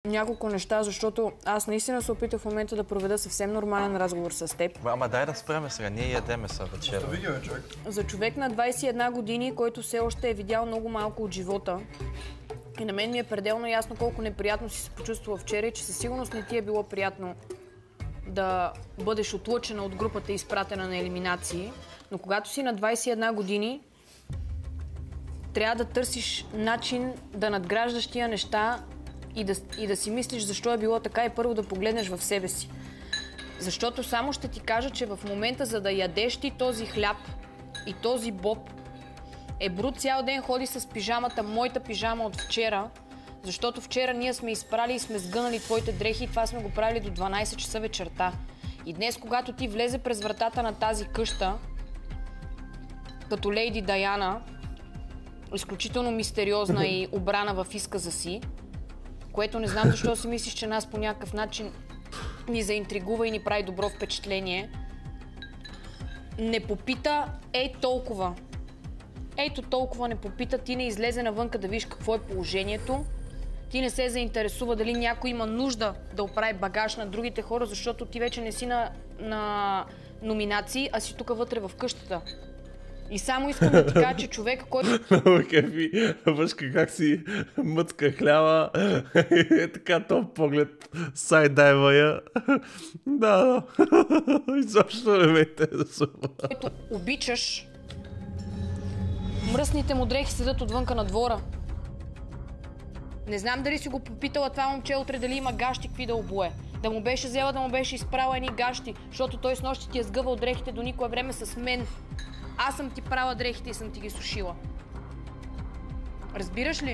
Няколко неща, защото аз наистина се опитах в момента да проведа съвсем нормален разговор с теб. Ама дай да спреме сега, ние ядеме са вечера. За човек на 21 години, който все още е видял много малко от живота, и на мен ми е пределно ясно колко неприятно си се почувствала вчера и че със сигурност не ти е било приятно да бъдеш отлъчена от групата и изпратена на елиминации. Но когато си на 21 години, трябва да търсиш начин да надграждаш тия неща и да си мислиш защо е било така и първо да погледнеш в себе си. Защото само ще ти кажа, че в момента, за да ядеш ти този хляб и този боб, Ебру цял ден ходи с пижамата, моята пижама от вчера, защото вчера ние сме изпрали и сме сгънали твоите дрехи и това сме го правили до 12 часа вечерта. И днес, когато ти влезе през вратата на тази къща, като лейди Даяна, изключително мистериозна и обрана в изказа си, което не знам защо си мислиш, че нас по някакъв начин ни заинтригува и ни прави добро впечатление, не попита толкова. Ето толкова не попита, ти не излезе навънка да видиш какво е положението, ти не се заинтересува дали някой има нужда да оправи багаж на другите хора, защото ти вече не си на номинации, а си тук вътре в къщата. И само искам да ти кажа, че човек, който... Много кефи, въшка как си мъцка хляба, е така топ поглед, сайдайва я. Да, изобщо не ме интересува. Който обичаш, мръсните му дрехи седат отвънка на двора. Не знам дали си го попитала това момче утре дали има гащи, какви да обуе. Да му беше взела, да му беше изправила едни гащи, защото той с нощи ти е сгъвал дрехите до никое време с мен. Аз съм ти прала дрехите и съм ти ги сушила. Разбираш ли?